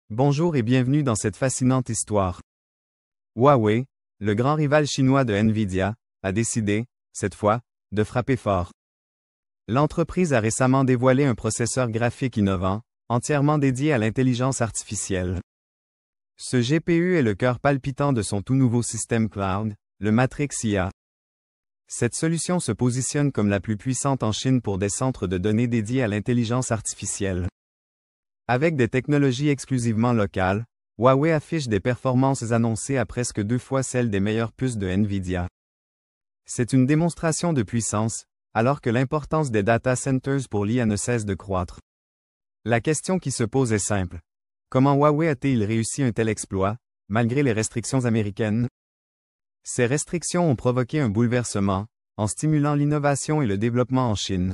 Bonjour et bienvenue dans cette fascinante histoire. Huawei, le grand rival chinois de Nvidia, a décidé, cette fois, de frapper fort. L'entreprise a récemment dévoilé un processeur graphique innovant, entièrement dédié à l'intelligence artificielle. Ce GPU est le cœur palpitant de son tout nouveau système cloud, le Matrix IA. Cette solution se positionne comme la plus puissante en Chine pour des centres de données dédiés à l'intelligence artificielle. Avec des technologies exclusivement locales, Huawei affiche des performances annoncées à presque 2 fois celles des meilleures puces de Nvidia. C'est une démonstration de puissance, alors que l'importance des data centers pour l'IA ne cesse de croître. La question qui se pose est simple. Comment Huawei a-t-il réussi un tel exploit, malgré les restrictions américaines? Ces restrictions ont provoqué un bouleversement, en stimulant l'innovation et le développement en Chine.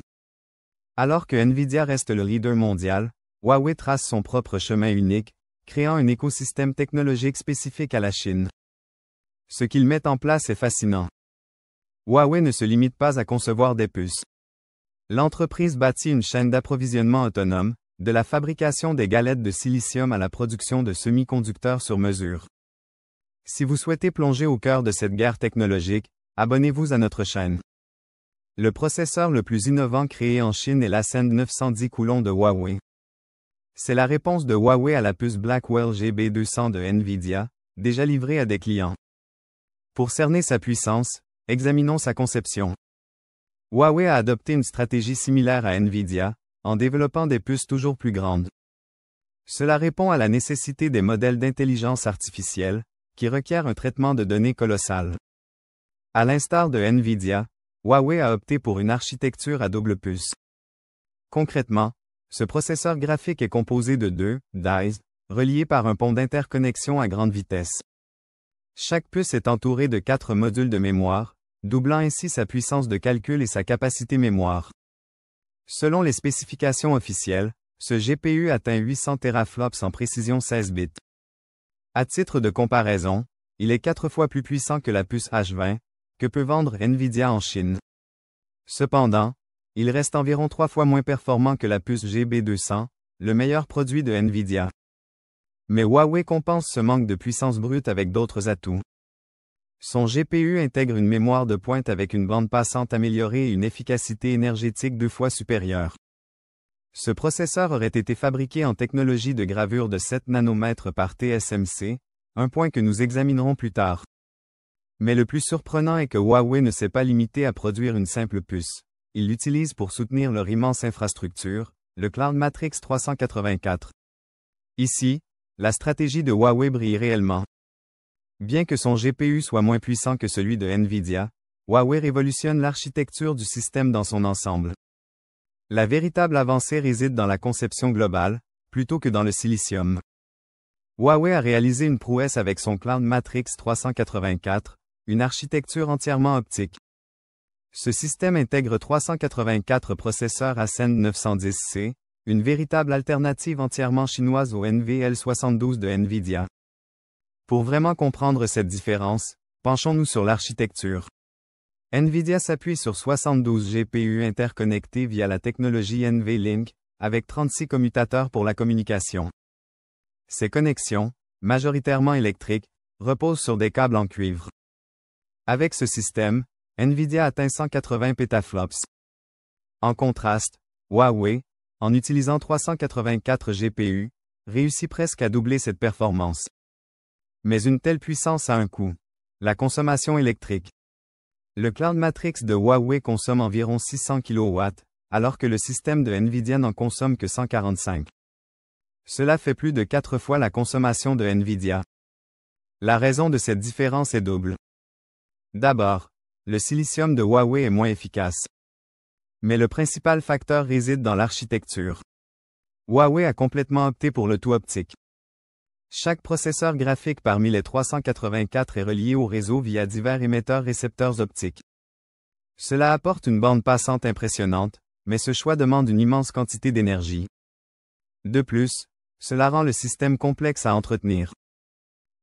Alors que Nvidia reste le leader mondial, Huawei trace son propre chemin unique, créant un écosystème technologique spécifique à la Chine. Ce qu'il met en place est fascinant. Huawei ne se limite pas à concevoir des puces. L'entreprise bâtit une chaîne d'approvisionnement autonome, de la fabrication des galettes de silicium à la production de semi-conducteurs sur mesure. Si vous souhaitez plonger au cœur de cette guerre technologique, abonnez-vous à notre chaîne. Le processeur le plus innovant créé en Chine est l'Ascend 910 Coulomb de Huawei. C'est la réponse de Huawei à la puce Blackwell GB200 de Nvidia, déjà livrée à des clients. Pour cerner sa puissance, examinons sa conception. Huawei a adopté une stratégie similaire à Nvidia, en développant des puces toujours plus grandes. Cela répond à la nécessité des modèles d'intelligence artificielle, qui requièrent un traitement de données colossal. À l'instar de Nvidia, Huawei a opté pour une architecture à double puce. Concrètement, ce processeur graphique est composé de 2 dies, reliés par un pont d'interconnexion à grande vitesse. Chaque puce est entourée de 4 modules de mémoire, doublant ainsi sa puissance de calcul et sa capacité mémoire. Selon les spécifications officielles, ce GPU atteint 800 teraflops en précision 16 bits. À titre de comparaison, il est 4 fois plus puissant que la puce H20, que peut vendre Nvidia en Chine. Cependant, il reste environ 3 fois moins performant que la puce GB200, le meilleur produit de Nvidia. Mais Huawei compense ce manque de puissance brute avec d'autres atouts. Son GPU intègre une mémoire de pointe avec une bande passante améliorée et une efficacité énergétique 2 fois supérieure. Ce processeur aurait été fabriqué en technologie de gravure de 7 nanomètres par TSMC, un point que nous examinerons plus tard. Mais le plus surprenant est que Huawei ne s'est pas limité à produire une simple puce. Il l'utilise pour soutenir leur immense infrastructure, le Cloud Matrix 384. Ici, la stratégie de Huawei brille réellement. Bien que son GPU soit moins puissant que celui de Nvidia, Huawei révolutionne l'architecture du système dans son ensemble. La véritable avancée réside dans la conception globale, plutôt que dans le silicium. Huawei a réalisé une prouesse avec son Cloud Matrix 384, une architecture entièrement optique. Ce système intègre 384 processeurs Ascend 910C, une véritable alternative entièrement chinoise au NVL72 de Nvidia. Pour vraiment comprendre cette différence, penchons-nous sur l'architecture. Nvidia s'appuie sur 72 GPU interconnectés via la technologie NVLink, avec 36 commutateurs pour la communication. Ces connexions, majoritairement électriques, reposent sur des câbles en cuivre. Avec ce système, Nvidia atteint 180 pétaflops. En contraste, Huawei, en utilisant 384 GPU, réussit presque à doubler cette performance. Mais une telle puissance a un coût. La consommation électrique. Le Cloud Matrix de Huawei consomme environ 600 kW, alors que le système de Nvidia n'en consomme que 145. Cela fait plus de 4 fois la consommation de Nvidia. La raison de cette différence est double. D'abord, le silicium de Huawei est moins efficace. Mais le principal facteur réside dans l'architecture. Huawei a complètement opté pour le tout optique. Chaque processeur graphique parmi les 384 est relié au réseau via divers émetteurs-récepteurs optiques. Cela apporte une bande passante impressionnante, mais ce choix demande une immense quantité d'énergie. De plus, cela rend le système complexe à entretenir.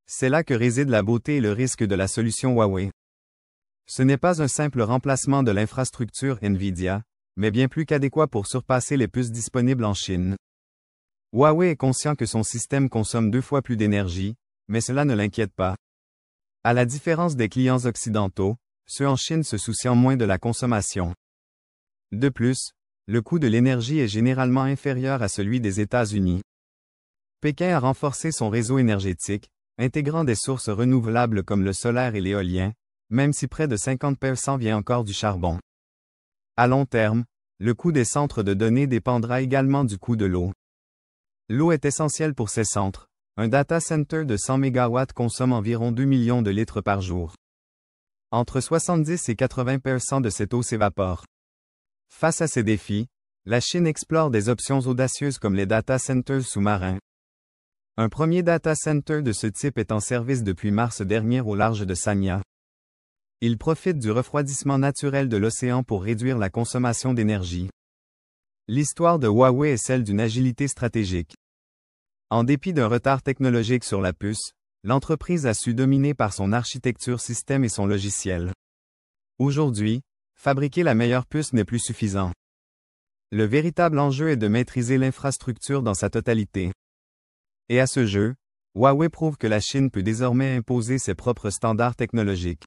C'est là que réside la beauté et le risque de la solution Huawei. Ce n'est pas un simple remplacement de l'infrastructure Nvidia, mais bien plus qu'adéquat pour surpasser les puces disponibles en Chine. Huawei est conscient que son système consomme 2 fois plus d'énergie, mais cela ne l'inquiète pas. À la différence des clients occidentaux, ceux en Chine se soucient moins de la consommation. De plus, le coût de l'énergie est généralement inférieur à celui des États-Unis. Pékin a renforcé son réseau énergétique, intégrant des sources renouvelables comme le solaire et l'éolien, même si près de 50% vient encore du charbon. À long terme, le coût des centres de données dépendra également du coût de l'eau. L'eau est essentielle pour ces centres. Un data center de 100 MW consomme environ 2 millions de litres par jour. Entre 70 et 80% de cette eau s'évapore. Face à ces défis, la Chine explore des options audacieuses comme les data centers sous-marins. Un premier data center de ce type est en service depuis mars dernier au large de Sanya. Il profite du refroidissement naturel de l'océan pour réduire la consommation d'énergie. L'histoire de Huawei est celle d'une agilité stratégique. En dépit d'un retard technologique sur la puce, l'entreprise a su dominer par son architecture système et son logiciel. Aujourd'hui, fabriquer la meilleure puce n'est plus suffisant. Le véritable enjeu est de maîtriser l'infrastructure dans sa totalité. Et à ce jeu, Huawei prouve que la Chine peut désormais imposer ses propres standards technologiques.